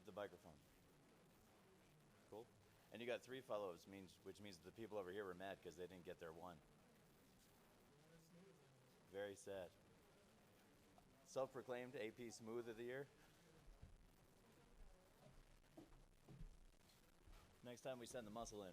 keep the microphone. Cool. And you got 3 follow-ups, which means the people over here were mad because they didn't get their 1. Very sad. Self-proclaimed AP Smooth of the Year. Next time we send the muscle in.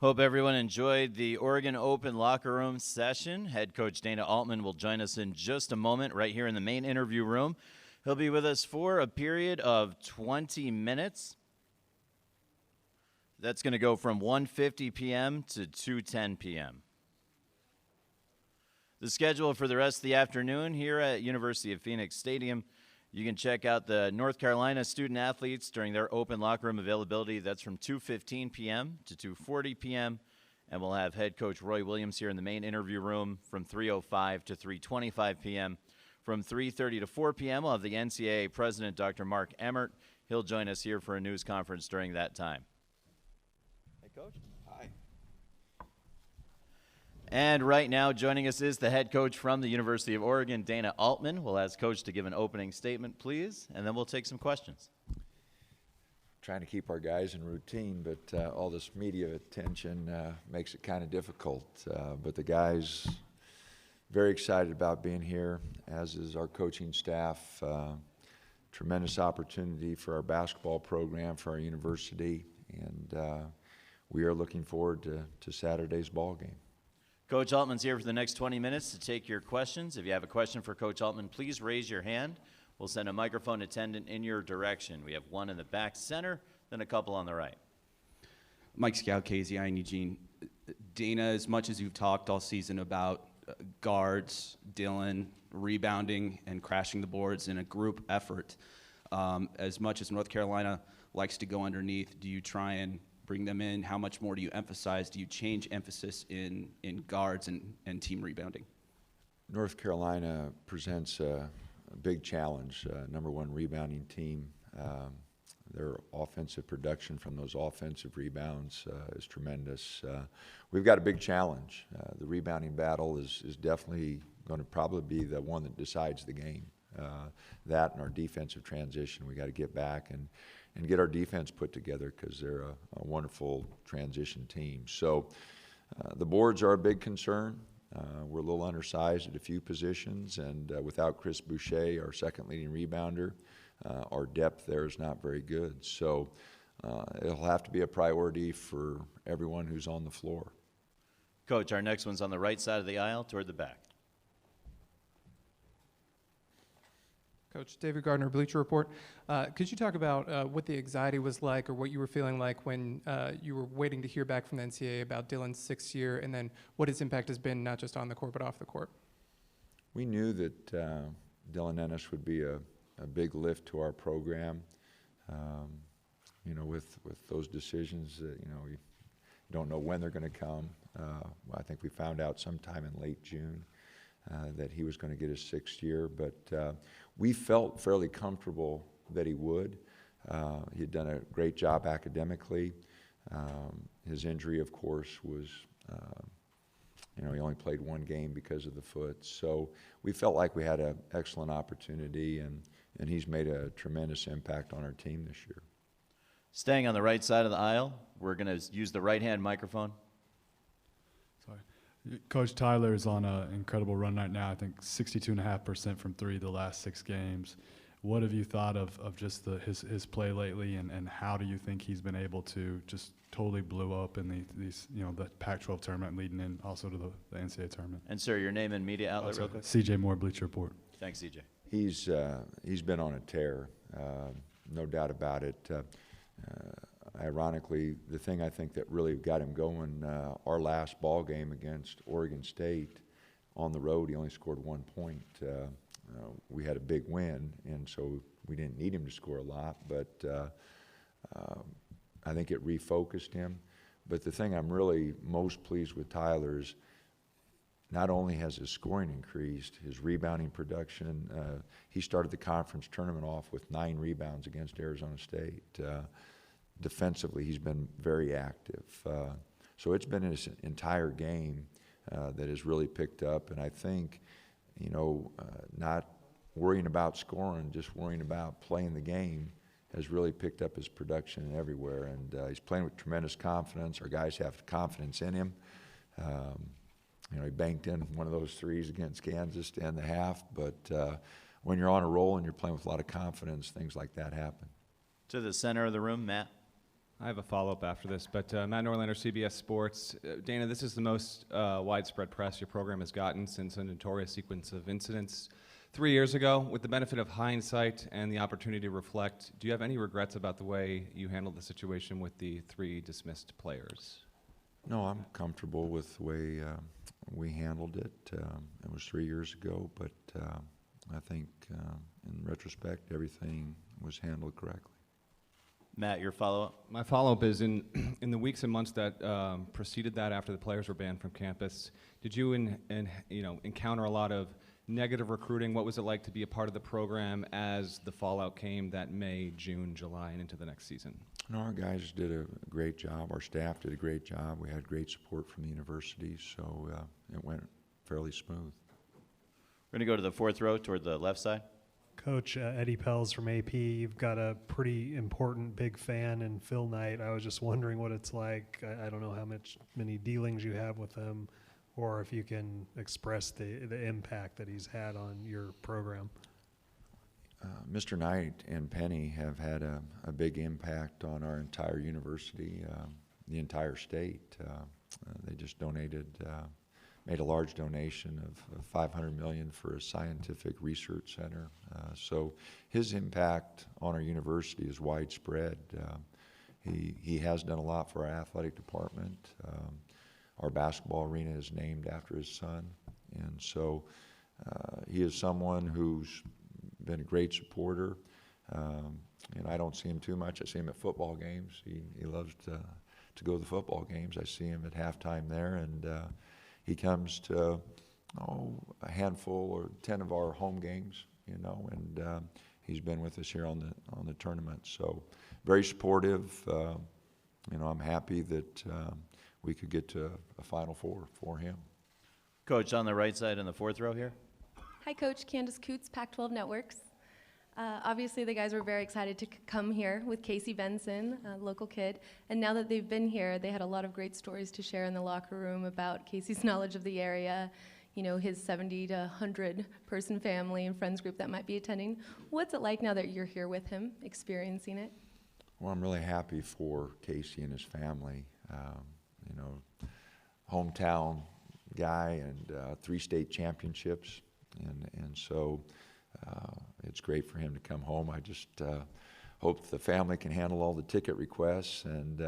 Hope everyone enjoyed the Oregon Open locker room session. Head coach Dana Altman will join us in just a moment right here in the main interview room. He'll be with us for a period of 20 minutes. That's going to go from 1:50 p.m. to 2:10 p.m. The schedule for the rest of the afternoon here at University of Phoenix Stadium. You can check out the North Carolina student athletes during their open locker room availability. That's from 2:15 p.m. to 2:40 p.m. And we'll have head coach Roy Williams here in the main interview room from 3:05 to 3:25 p.m. From 3:30 to 4 p.m., we'll have the NCAA president, Dr. Mark Emmert. He'll join us here for a news conference during that time. Hey, Coach. Hi. And right now, joining us is the head coach from the University of Oregon, Dana Altman. We'll ask Coach to give an opening statement, please, and then we'll take some questions. Trying to keep our guys in routine, but all this media attention makes it kind of difficult. But the guys, very excited about being here, as is our coaching staff. Tremendous opportunity for our basketball program, for our university, and we are looking forward to Saturday's ball game. Coach Altman's here for the next 20 minutes to take your questions. If you have a question for Coach Altman, please raise your hand. We'll send a microphone attendant in your direction. We have one in the back center, then a couple on the right. Mike Scout, KZI Eugene. Dana, as much as you've talked all season about guards, Dylan, rebounding, and crashing the boards in a group effort, as much as North Carolina likes to go underneath, do you try and bring them in? How much more do you emphasize? Do you change emphasis in guards and team rebounding? North Carolina presents a big challenge. Number 1 rebounding team. Their offensive production from those offensive rebounds is tremendous. We've got a big challenge. The rebounding battle is definitely going to probably be the one that decides the game. That and our defensive transition, we got to get back and get our defense put together because they're a wonderful transition team. So the boards are a big concern. We're a little undersized at a few positions, and without Chris Boucher, our second leading rebounder, our depth there is not very good. So it'll have to be a priority for everyone who's on the floor. Coach, our next one's on the right side of the aisle toward the back. Coach, David Gardner, Bleacher Report. Could you talk about what the anxiety was like or what you were feeling like when you were waiting to hear back from the NCAA about Dylan's 6th year, and then what his impact has been not just on the court but off the court? We knew that Dylan Ennis would be a big lift to our program. With those decisions, you don't know when they're going to come. I think we found out sometime in late June that he was going to get his 6th year, but we felt fairly comfortable that he would. He had done a great job academically. His injury, of course, was, he only played 1 game because of the foot. So we felt like we had an excellent opportunity, and he's made a tremendous impact on our team this year. Staying on the right side of the aisle, we're going to use the right-hand microphone. Sorry. Coach Tyler is on an incredible run right now. I think 62.5% from three the last 6 games. What have you thought of just his play lately, and how do you think he's been able to just totally blew up in the Pac-12 tournament leading in also to the NCAA tournament? And sir, your name and media outlet real quick. CJ Moore, Bleacher Report. Thanks, CJ. He's been on a tear, no doubt about it. Ironically, the thing I think that really got him going, our last ball game against Oregon State on the road, he only scored 1 point. We had a big win, and so we didn't need him to score a lot, but I think it refocused him. But the thing I'm really most pleased with Tyler is not only has his scoring increased, his rebounding production. He started the conference tournament off with 9 rebounds against Arizona State. Defensively, he's been very active. So it's been his entire game that has really picked up, and I think, not worrying about scoring, just worrying about playing the game has really picked up his production everywhere, and he's playing with tremendous confidence. Our guys have confidence in him. He banked in one of those threes against Kansas to end the half, but when you're on a roll and you're playing with a lot of confidence, things like that happen. To the center of the room, Matt. I have a follow-up after this, but Matt Norlander, CBS Sports. Dana, this is the most widespread press your program has gotten since a notorious sequence of incidents 3 years ago. With the benefit of hindsight and the opportunity to reflect, do you have any regrets about the way you handled the situation with the 3 dismissed players? No, I'm comfortable with the way we handled it. It was 3 years ago, but I think in retrospect, everything was handled correctly. Matt, your follow-up? My follow-up is in the weeks and months that preceded that, after the players were banned from campus, did you encounter a lot of negative recruiting? What was it like to be a part of the program as the fallout came that May, June, July, and into the next season? No, our guys did a great job. Our staff did a great job. We had great support from the university, so it went fairly smooth. We're going to go to the 4th row toward the left side. Coach, Eddie Pels from AP. You've got a pretty important big fan in Phil Knight. I was just wondering what it's like. I don't know many dealings you have with him, or if you can express the impact that he's had on your program. Mr. Knight and Penny have had a big impact on our entire university, the entire state. They just made a large donation of $500 million for a scientific research center. So his impact on our university is widespread. He has done a lot for our athletic department. Our basketball arena is named after his son. And so he is someone who's been a great supporter. And I don't see him too much. I see him at football games. He loves to go to the football games. I see him at halftime there, and he comes to a handful or 10 of our home games, and he's been with us here on the tournament. So very supportive. I'm happy that we could get to a Final Four for him. Coach, on the right side in the 4th row here. Hi, Coach. Candace Coots, Pac-12 Networks. Obviously, the guys were very excited to come here with Casey Benson, a local kid. And now that they've been here, they had a lot of great stories to share in the locker room about Casey's knowledge of the area, his 70 to 100 person family and friends group that might be attending. What's it like now that you're here with him, experiencing it? Well, I'm really happy for Casey and his family. Hometown guy, and 3 state championships. And so it's great for him to come home. I just hope the family can handle all the ticket requests, and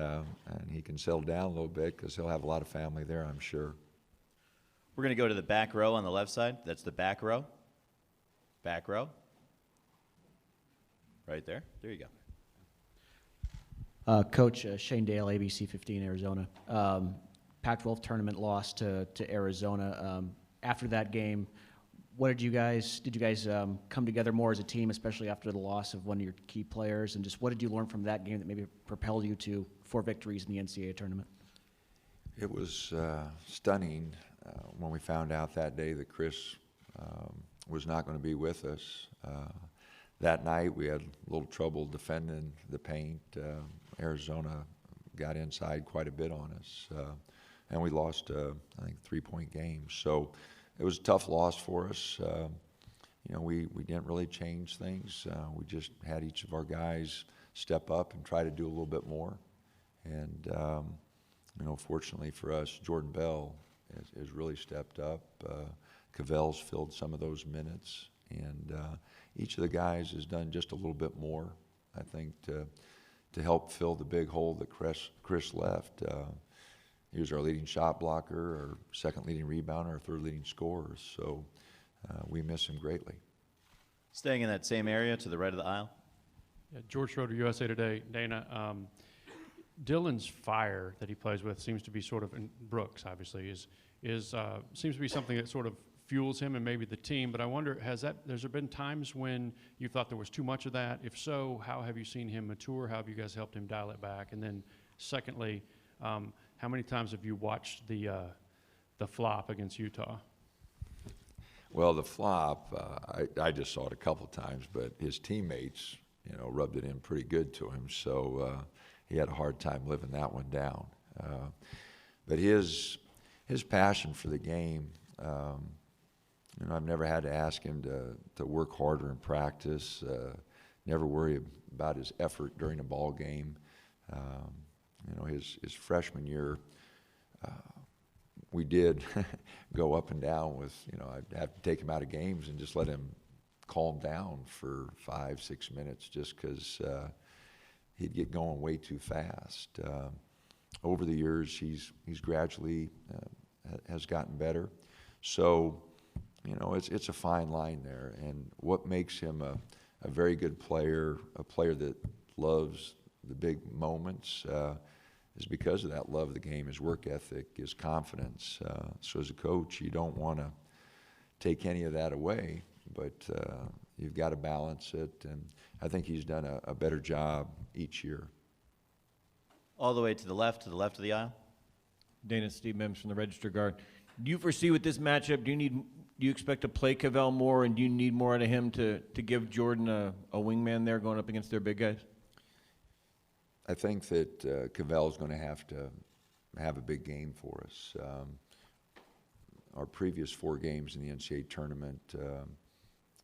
he can settle down a little bit, because he'll have a lot of family there, I'm sure. We're going to go to the back row on the left side. That's the back row. Back row. Right there. There you go. Coach, Shane Dale, ABC 15, Arizona. Pac-12 tournament loss to Arizona. After that game, did you guys come together more as a team, especially after the loss of one of your key players? And just what did you learn from that game that maybe propelled you to 4 victories in the NCAA tournament? It was stunning when we found out that day that Chris was not going to be with us. That night we had a little trouble defending the paint. Arizona got inside quite a bit on us. and we lost, I think, 3-point games. So it was a tough loss for us. We didn't really change things. We just had each of our guys step up and try to do a little bit more. And, fortunately for us, Jordan Bell has really stepped up. Cavell's filled some of those minutes. And each of the guys has done just a little bit more, I think, to help fill the big hole that Chris left. He was our leading shot blocker, our second leading rebounder, our third leading scorer. So we miss him greatly. Staying in that same area to the right of the aisle. Yeah, George Schroeder, USA Today. Dana, Dylan's fire that he plays with seems to be sort of, and Brooks obviously seems to be something that sort of fuels him and maybe the team. But I wonder, has there been times when you thought there was too much of that? If so, how have you seen him mature? How have you guys helped him dial it back? And then, secondly, how many times have you watched the flop against Utah? Well, the flop, I just saw it a couple times, but his teammates, rubbed it in pretty good to him. So he had a hard time living that one down. But his passion for the game, I've never had to ask him to work harder in practice, never worry about his effort during a ball game. His freshman year, we did go up and down with, I'd have to take him out of games and just let him calm down for 5-6 minutes just because he'd get going way too fast. Over the years, he's gradually has gotten better. So, it's a fine line there. And what makes him a very good player, a player that loves the big moments, is because of that love of the game, his work ethic, his confidence. So as a coach, you don't want to take any of that away, but you've got to balance it. And I think he's done a better job each year. All the way to the left of the aisle. Dana, Steve Mims from the Register Guard. Do you foresee with this matchup, do you expect to play Cavell more, and do you need more out of him to give Jordan a wingman there going up against their big guys? I think that Cavell's going to have a big game for us. Our previous 4 games in the NCAA tournament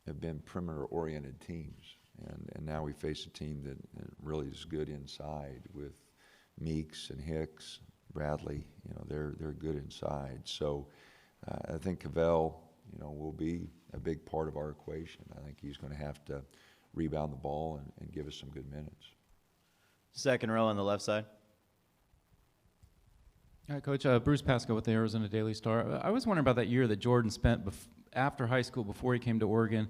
have been perimeter-oriented teams, and now we face a team that really is good inside with Meeks and Hicks, Bradley. They're good inside. So I think Cavell, will be a big part of our equation. I think he's going to have to rebound the ball and give us some good minutes. Second row on the left side. Hi, Coach. Bruce Pasco with the Arizona Daily Star. I was wondering about that year that Jordan spent after high school, before he came to Oregon.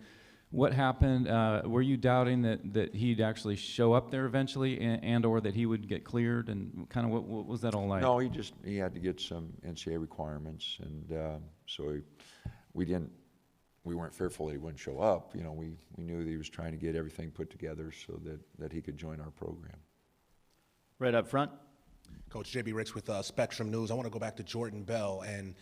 What happened? Were you doubting that he'd actually show up there eventually, and or that he would get cleared? And kind of what was that all like? No, he had to get some NCAA requirements, and so we weren't fearful that he wouldn't show up. We knew that he was trying to get everything put together so that he could join our program. Right up front. Coach J.B. Ricks with Spectrum News. I want to go back to Jordan Bell and,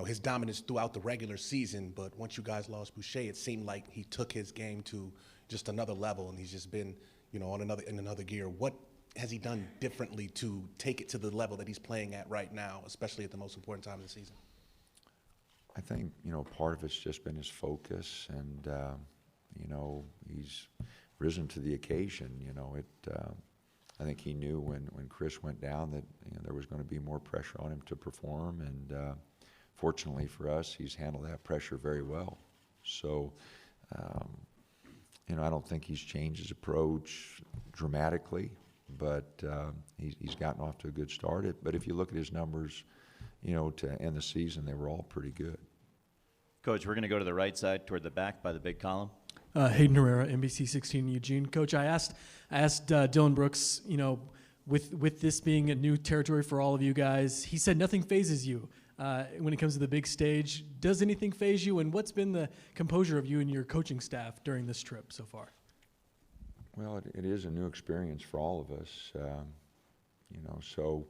his dominance throughout the regular season. But once you guys lost Boucher, it seemed like he took his game to just another level, and he's just been, in another gear. What has he done differently to take it to the level that he's playing at right now, especially at the most important time of the season? I think, part of it's just been his focus, and, he's risen to the occasion. I think he knew when Chris went down that there was going to be more pressure on him to perform, and fortunately for us, he's handled that pressure very well. So, I don't think he's changed his approach dramatically, but he's gotten off to a good start. But if you look at his numbers, to end the season, they were all pretty good. Coach, we're going to go to the right side toward the back by the big column. Hayden Herrera, NBC 16 Eugene. Coach, I asked Dylan Brooks, with this being a new territory for all of you guys, he said nothing phases you when it comes to the big stage. Does anything phase you, and what's been the composure of you and your coaching staff during this trip so far? Well, it is a new experience for all of us, so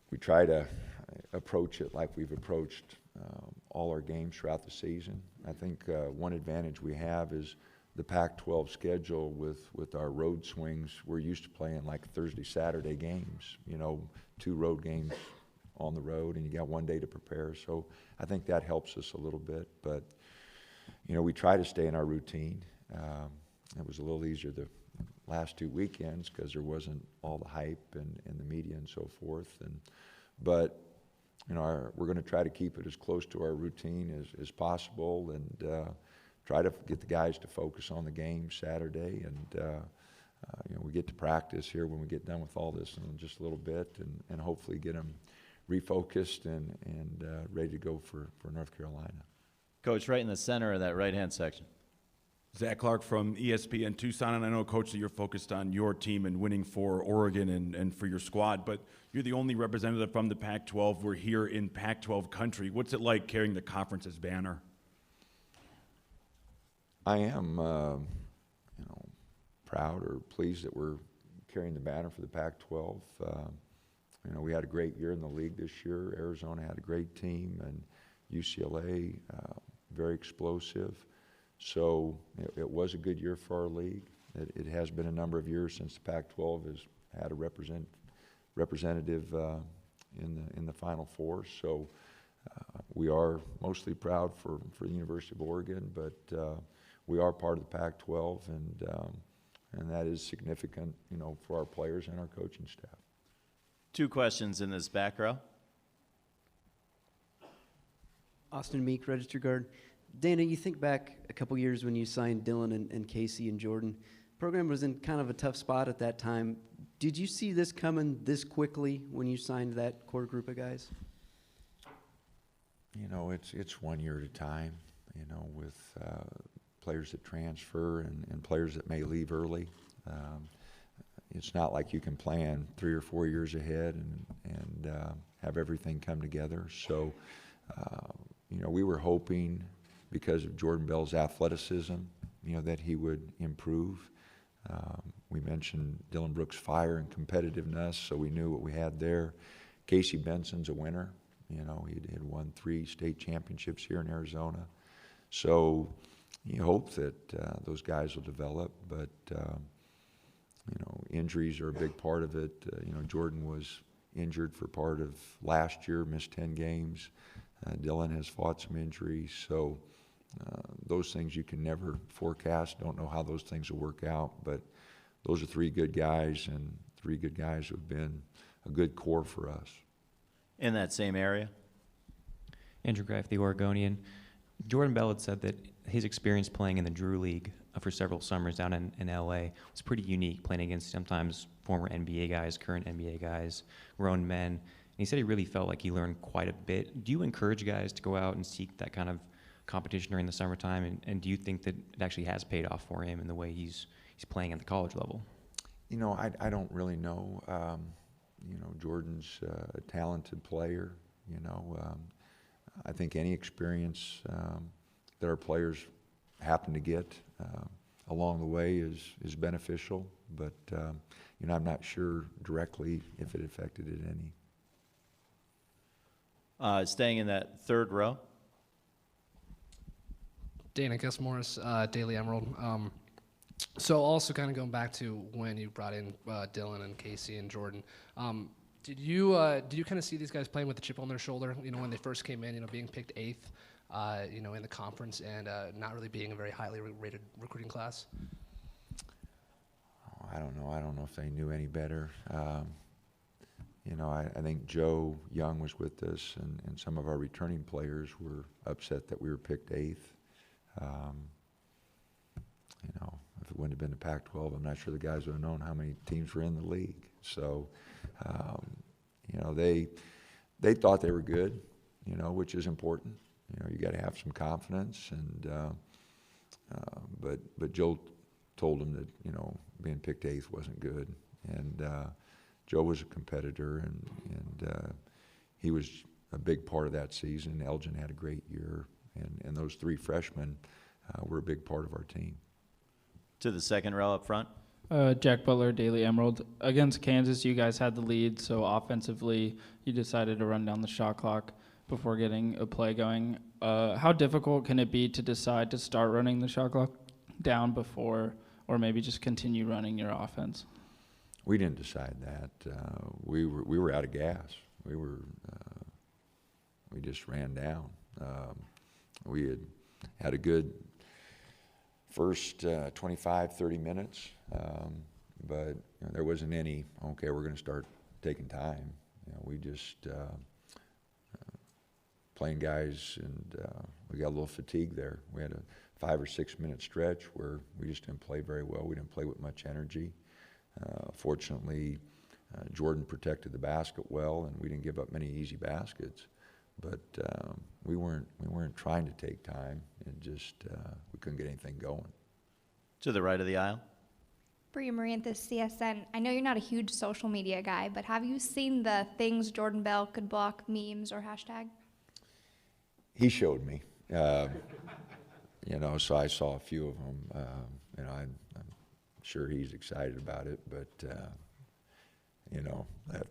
we try to approach it like we've approached all our games throughout the season. I think one advantage we have is the Pac-12 schedule with our road swings. We're used to playing like Thursday, Saturday games, 2 road games on the road, and you got one day to prepare. So I think that helps us a little bit. But, you know, we try to stay in our routine. It was a little easier the last 2 weekends because there wasn't all the hype and the media and so forth. But you know, we're going to try to keep it as close to our routine as possible, and try to get the guys to focus on the game Saturday. And you know, we get to practice here when we get done with all this in just a little bit, and hopefully get them refocused and ready to go for North Carolina. Coach, right in the center of that right-hand section. Zach Clark from ESPN Tucson, and I know, Coach, that you're focused on your team and winning for Oregon and for your squad, but you're the only representative from the Pac-12. We're here in Pac-12 country. What's it like carrying the conference's banner? I am, you know, proud or pleased that we're carrying the banner for the Pac-12. You know, we had a great year in the league this year. Arizona had a great team, and UCLA, very explosive. So it was a good year for our league. It has been a number of years since the Pac-12 has had a representative in the Final Four. So we are mostly proud for the University of Oregon, but we are part of the Pac-12, and that is significant, you know, for our players and our coaching staff. 2 questions in this back row. Austin Meek, Register Guard. Dana, you think back a couple years when you signed Dylan and Casey and Jordan. The program was in kind of a tough spot at that time. Did you see this coming this quickly when you signed that core group of guys? You know, it's 1 year at a time, you know, with players that transfer and players that may leave early. It's not like you can plan 3 or 4 years ahead and have everything come together. So, you know, we were hoping, because of Jordan Bell's athleticism, you know, that he would improve. We mentioned Dylan Brooks' fire and competitiveness, so we knew what we had there. Casey Benson's a winner. You know, he had won 3 state championships here in Arizona. So you hope that those guys will develop, but, you know, injuries are a big part of it. You know, Jordan was injured for part of last year, missed 10 games. Dylan has fought some injuries, so those things you can never forecast. Don't know how those things will work out, but those are 3 good guys, and 3 good guys who have been a good core for us. In that same area? Andrew Greif, the Oregonian. Jordan Bell had said that his experience playing in the Drew League for several summers down in LA was pretty unique, playing against sometimes former NBA guys, current NBA guys, grown men. And he said he really felt like he learned quite a bit. Do you encourage guys to go out and seek that kind of competition during the summertime, and do you think that it actually has paid off for him in the way he's playing at the college level? You know, I don't really know. You know, Jordan's a talented player. You know, I think any experience that our players happen to get along the way is beneficial, but you know, I'm not sure directly if it affected it any. Staying in that 3rd row. Dana, Gus Morris, Daily Emerald. So also kind of going back to when you brought in Dylan and Casey and Jordan, did you kind of see these guys playing with the chip on their shoulder? You know, when they first came in, you know, being picked 8th, you know, in the conference, and not really being a very highly rated recruiting class. Oh, I don't know. I don't know if they knew any better. You know, I think Joe Young was with us, and some of our returning players were upset that we were picked 8th. You know, if it wouldn't have been the Pac-12, I'm not sure the guys would have known how many teams were in the league. So, you know, they thought they were good, you know, which is important. You know, you got to have some confidence, and but Joe told them that, you know, being picked 8th wasn't good, and Joe was a competitor, and he was a big part of that season. Elgin had a great year, and those 3 freshmen were a big part of our team. To the 2nd row up front. Jack Butler, Daily Emerald. Against Kansas, you guys had the lead, so offensively, you decided to run down the shot clock before getting a play going. How difficult can it be to decide to start running the shot clock down before, or maybe just continue running your offense? We didn't decide that. We were out of gas. we just ran down. We had a good first 25, 30 minutes, but there wasn't any, okay, we're going to start taking time. We just playing guys, and we got a little fatigue there. We had a 5 or 6 minute stretch where we just didn't play very well. We didn't play with much energy. Fortunately, Jordan protected the basket well, and we didn't give up many easy baskets. But we weren't trying to take time, and just we couldn't get anything going. To the right of the aisle. Bria Maranthus, CSN. I know you're not a huge social media guy, but have you seen the things Jordan Bell could block, memes or hashtag? He showed me, so I saw a few of them. I'm sure he's excited about it, but that,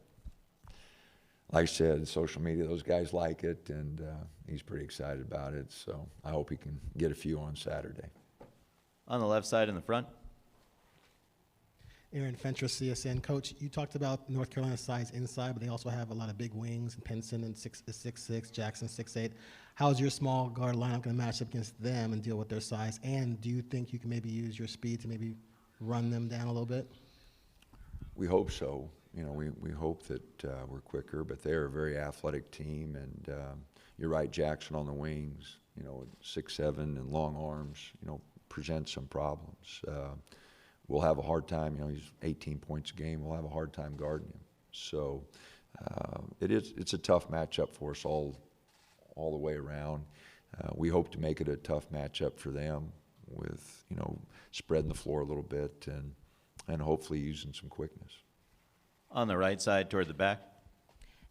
like I said, social media, those guys like it, and he's pretty excited about it. So I hope he can get a few on Saturday. On the left side in the front. Aaron Fentress, CSN. Coach, you talked about North Carolina's size inside, but they also have a lot of big wings. Pinson and 6'6", Jackson 6'8". How is your small guard lineup going to match up against them and deal with their size? And do you think you can maybe use your speed to maybe run them down a little bit? We hope so. We hope that we're quicker, but they're a very athletic team, and you're right, Jackson on the wings, 6'7" and long arms, presents some problems. We'll have a hard time, he's 18 points a game, we'll have a hard time guarding him. So it's a tough matchup for us all the way around. We hope to make it a tough matchup for them with, spreading the floor a little bit and hopefully using some quickness. On the right side toward the back.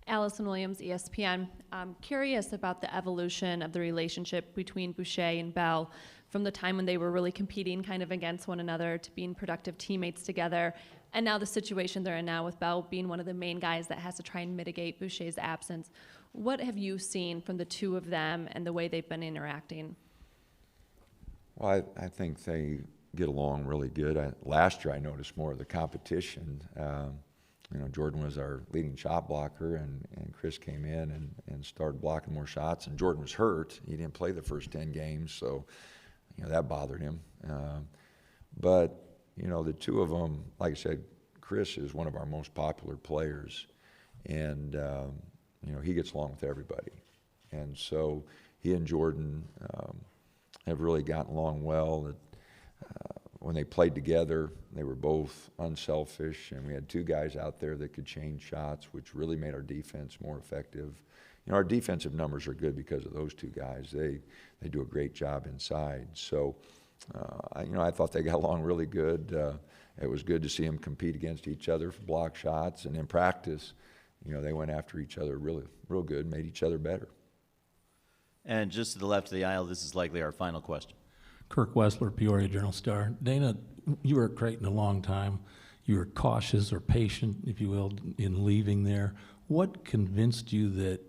Allison Williams, ESPN. I'm curious about the evolution of the relationship between Boucher and Bell from the time when they were really competing kind of against one another to being productive teammates together, and now the situation they're in now with Bell being one of the main guys that has to try and mitigate Boucher's absence. What have you seen from the two of them and the way they've been interacting? Well, I think they get along really good. Last year I noticed more of the competition. Jordan was our leading shot blocker, and Chris came in and started blocking more shots, and Jordan was hurt. He didn't play the first 10 games, so that bothered him. But the two of them, like I said, Chris is one of our most popular players, and he gets along with everybody. And so he and Jordan have really gotten along well. When they played together, they were both unselfish, and we had two guys out there that could change shots, which really made our defense more effective. Our defensive numbers are good because of those two guys. They do a great job inside. So, I thought they got along really good. It was good to see them compete against each other for block shots, and in practice, they went after each other real good, made each other better. And just to the left of the aisle, this is likely our final question. Kirk Wessler, Peoria Journal-Star. Dana, you were at Creighton a long time. You were cautious or patient, if you will, in leaving there. What convinced you that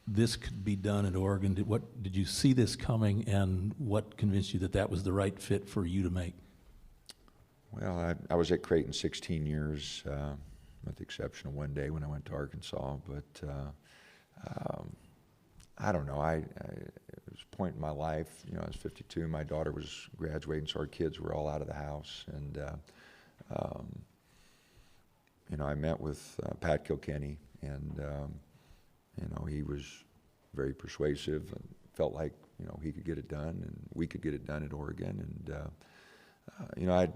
this could be done at Oregon? Did you see this coming, and what convinced you that that was the right fit for you to make? Well, I was at Creighton 16 years, with the exception of one day when I went to Arkansas. But I don't know. It was a point in my life. I was 52. My daughter was graduating, so our kids were all out of the house. And I met with Pat Kilkenny, and he was very persuasive and felt like he could get it done, and we could get it done at Oregon. And I'd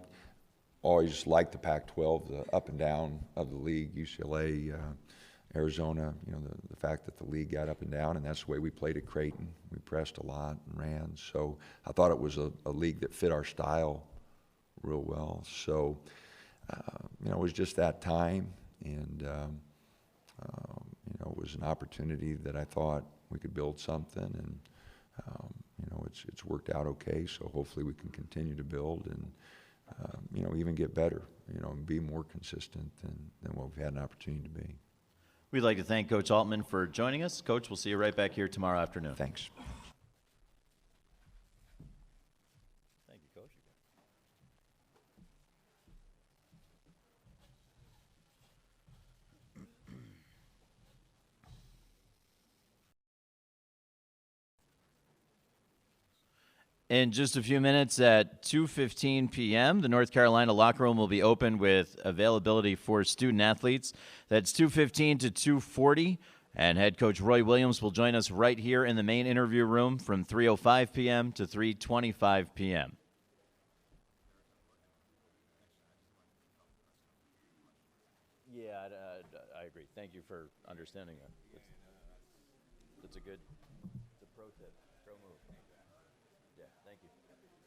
always liked the Pac-12, the up and down of the league, UCLA, Arizona, the fact that the league got up and down, and that's the way we played at Creighton. We pressed a lot and ran. So I thought it was a league that fit our style real well. So, it was just that time, and, it was an opportunity that I thought we could build something, and, it's worked out okay. So hopefully we can continue to build and, even get better, and be more consistent than what we've had an opportunity to be. We'd like to thank Coach Altman for joining us. Coach, we'll see you right back here tomorrow afternoon. Thanks. Thank you, Coach. In just a few minutes at 2:15 p.m., the North Carolina locker room will be open with availability for student athletes. That's 2:15 to 2:40, and head coach Roy Williams will join us right here in the main interview room from 3:05 p.m. to 3:25 p.m. Yeah, I agree. Thank you for understanding that. That's a good, it's a pro tip, pro move. Yeah, thank you.